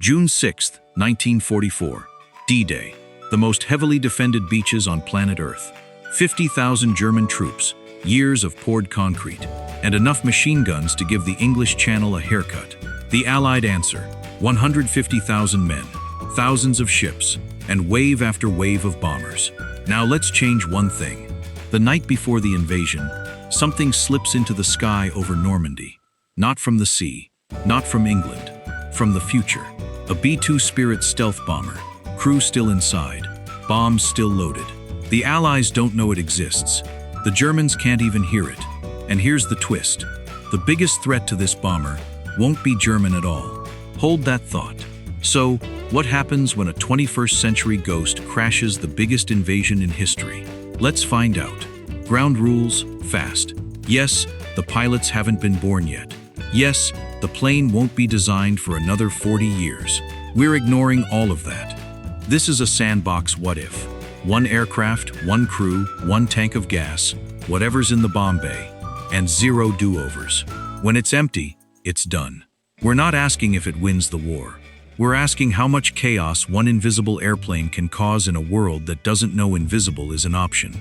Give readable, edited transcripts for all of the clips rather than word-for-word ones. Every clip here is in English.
June 6, 1944. D-Day. The most heavily defended beaches on planet Earth. 50,000 German troops, years of poured concrete, and enough machine guns to give the English Channel a haircut. The Allied answer: 150,000 men, thousands of ships, and wave after wave of bombers. Now let's change one thing. The night before the invasion, something slips into the sky over Normandy. Not from the sea, not from England, from the future. A B-2 Spirit stealth bomber, crew still inside, bombs still loaded. The Allies don't know it exists. The Germans can't even hear it. And here's the twist. The biggest threat to this bomber won't be German at all. Hold that thought. So, what happens when a 21st century ghost crashes the biggest invasion in history? Let's find out. Ground rules, fast. Yes, the pilots haven't been born yet. Yes, the plane won't be designed for another 40 years. We're ignoring all of that. This is a sandbox what if. One aircraft, one crew, one tank of gas, whatever's in the bomb bay, and zero do-overs. When it's empty, it's done. We're not asking if it wins the war. We're asking how much chaos one invisible airplane can cause in a world that doesn't know invisible is an option.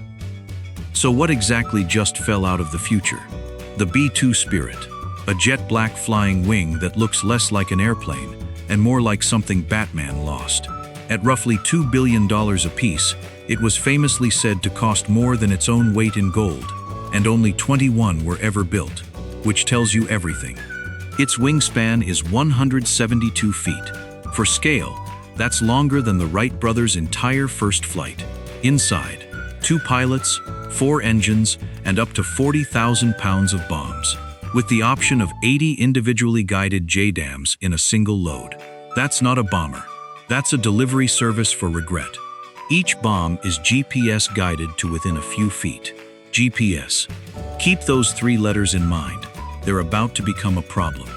So what exactly just fell out of the future? The B-2 Spirit, a jet-black flying wing that looks less like an airplane and more like something Batman lost. At roughly $2 billion apiece, it was famously said to cost more than its own weight in gold, and only 21 were ever built, which tells you everything. Its wingspan is 172 feet. For scale, that's longer than the Wright brothers' entire first flight. Inside, 2 pilots, 4 engines, and up to 40,000 pounds of bombs, with the option of 80 individually guided JDAMs in a single load. That's not a bomber. That's a delivery service for regret. Each bomb is GPS guided to within a few feet. GPS. Keep those 3 letters in mind. They're about to become a problem.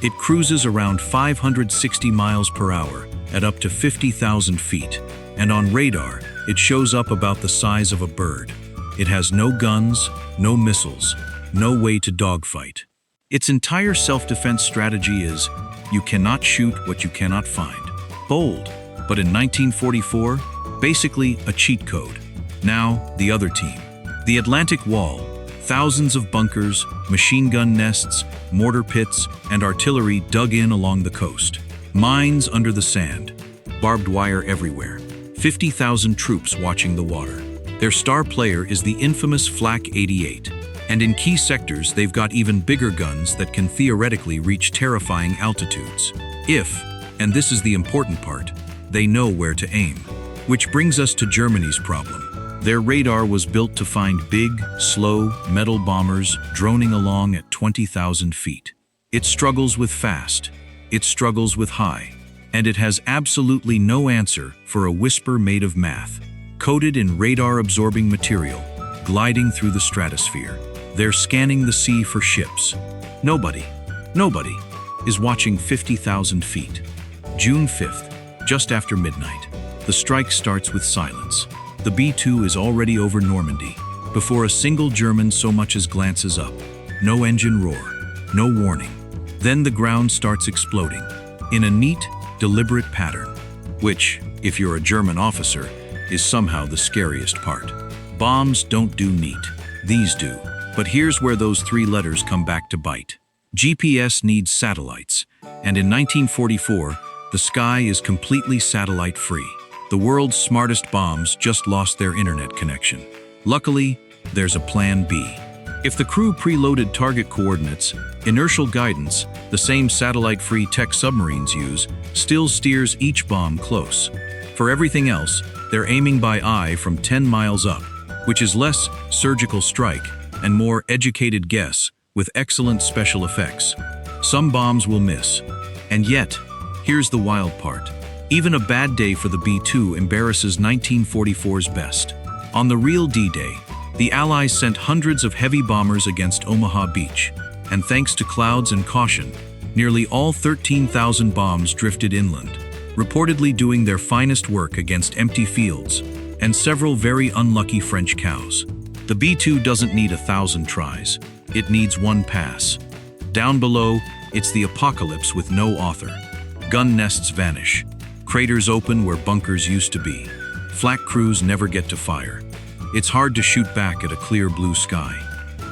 It cruises around 560 miles per hour at up to 50,000 feet, and on radar, it shows up about the size of a bird. It has no guns, no missiles, no way to dogfight. Its entire self-defense strategy is, you cannot shoot what you cannot find. Bold, but in 1944, basically a cheat code. Now, the other team. The Atlantic Wall. Thousands of bunkers, machine gun nests, mortar pits, and artillery dug in along the coast. Mines under the sand. Barbed wire everywhere. 50,000 troops watching the water. Their star player is the infamous Flak 88. And in key sectors, they've got even bigger guns that can theoretically reach terrifying altitudes. If, and this is the important part, they know where to aim. Which brings us to Germany's problem. Their radar was built to find big, slow, metal bombers droning along at 20,000 feet. It struggles with fast, it struggles with high, and it has absolutely no answer for a whisper made of math, coated in radar-absorbing material, gliding through the stratosphere. They're scanning the sea for ships. Nobody is watching 50,000 feet. June 5th, just after midnight. The strike starts with silence. The B-2 is already over Normandy, before a single German so much as glances up. No engine roar, no warning. Then the ground starts exploding, in a neat, deliberate pattern, which, if you're a German officer, is somehow the scariest part. Bombs don't do neat, these do. But here's where those 3 letters come back to bite. GPS needs satellites, and in 1944, the sky is completely satellite-free. The world's smartest bombs just lost their internet connection. Luckily, there's a plan B. If the crew preloaded target coordinates, inertial guidance, the same satellite-free tech submarines use, still steers each bomb close. For everything else, they're aiming by eye from 10 miles up, which is less surgical strike and more educated guess with excellent special effects. Some bombs will miss. And yet, here's the wild part. Even a bad day for the B-2 embarrasses 1944's best. On the real D-Day, the Allies sent hundreds of heavy bombers against Omaha Beach, and thanks to clouds and caution, nearly all 13,000 bombs drifted inland, reportedly doing their finest work against empty fields and several very unlucky French cows. The B-2 doesn't need 1,000 tries. It needs one pass. Down below, it's the apocalypse with no author. Gun nests vanish. Craters open where bunkers used to be. Flak crews never get to fire. It's hard to shoot back at a clear blue sky.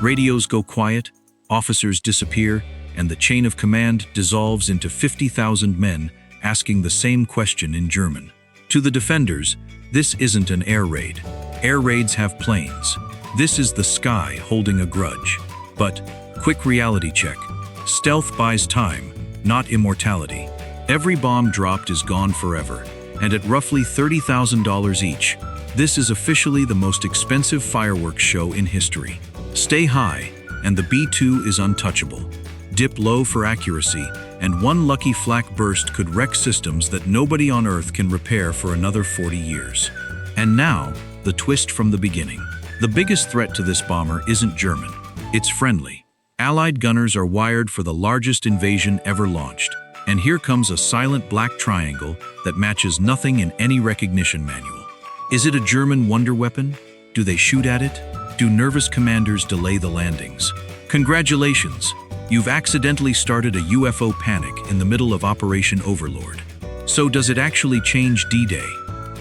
Radios go quiet, officers disappear, and the chain of command dissolves into 50,000 men asking the same question in German. To the defenders, this isn't an air raid. Air raids have planes. This is the sky holding a grudge. But, quick reality check. Stealth buys time, not immortality. Every bomb dropped is gone forever, and at roughly $30,000 each, this is officially the most expensive fireworks show in history. Stay high, and the B-2 is untouchable. Dip low for accuracy, and one lucky flak burst could wreck systems that nobody on Earth can repair for another 40 years. And now, the twist from the beginning. The biggest threat to this bomber isn't German. It's friendly. Allied gunners are wired for the largest invasion ever launched. And here comes a silent black triangle that matches nothing in any recognition manual. Is it a German wonder weapon? Do they shoot at it? Do nervous commanders delay the landings? Congratulations! You've accidentally started a UFO panic in the middle of Operation Overlord. So does it actually change D-Day?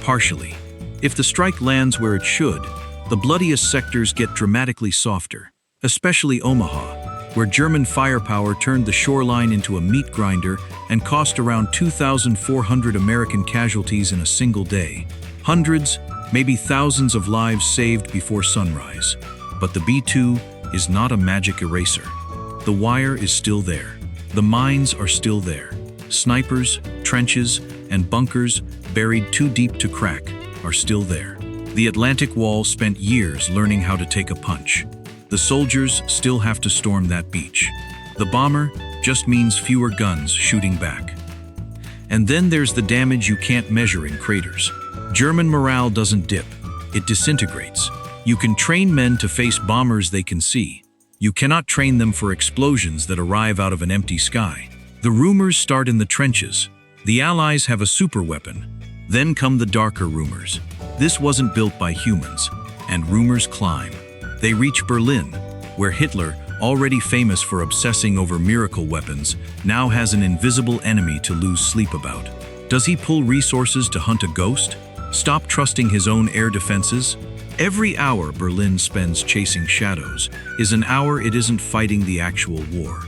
Partially. If the strike lands where it should, the bloodiest sectors get dramatically softer, especially Omaha, where German firepower turned the shoreline into a meat grinder and cost around 2,400 American casualties in a single day. Hundreds, maybe thousands of lives saved before sunrise. But the B-2 is not a magic eraser. The wire is still there. The mines are still there. Snipers, trenches, and bunkers buried too deep to crack are still there. The Atlantic Wall spent years learning how to take a punch. The soldiers still have to storm that beach. The bomber just means fewer guns shooting back. And then there's the damage you can't measure in craters. German morale doesn't dip, it disintegrates. You can train men to face bombers they can see. You cannot train them for explosions that arrive out of an empty sky. The rumors start in the trenches. The Allies have a superweapon. Then come the darker rumors. This wasn't built by humans, and rumors climb. They reach Berlin, where Hitler, already famous for obsessing over miracle weapons, now has an invisible enemy to lose sleep about. Does he pull resources to hunt a ghost? Stop trusting his own air defenses? Every hour Berlin spends chasing shadows is an hour it isn't fighting the actual war.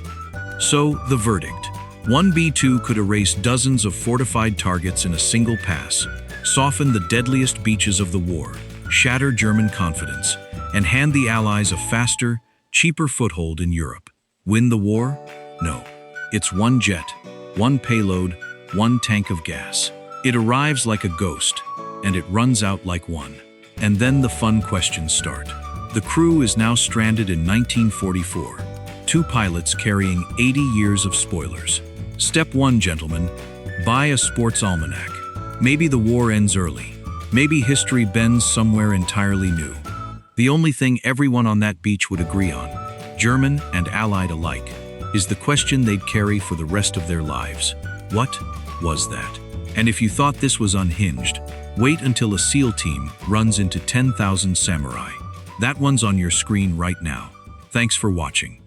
So, the verdict. One B-2 could erase dozens of fortified targets in a single pass, soften the deadliest beaches of the war, shatter German confidence, and hand the Allies a faster, cheaper foothold in Europe. Win the war? No. It's one jet, one payload, one tank of gas. It arrives like a ghost, and it runs out like one. And then the fun questions start. The crew is now stranded in 1944. Two pilots carrying 80 years of spoilers. Step 1, gentlemen, buy a sports almanac. Maybe the war ends early. Maybe history bends somewhere entirely new. The only thing everyone on that beach would agree on, German and Allied alike, is the question they'd carry for the rest of their lives. What was that? And if you thought this was unhinged, wait until a SEAL team runs into 10,000 samurai. That one's on your screen right now. Thanks for watching.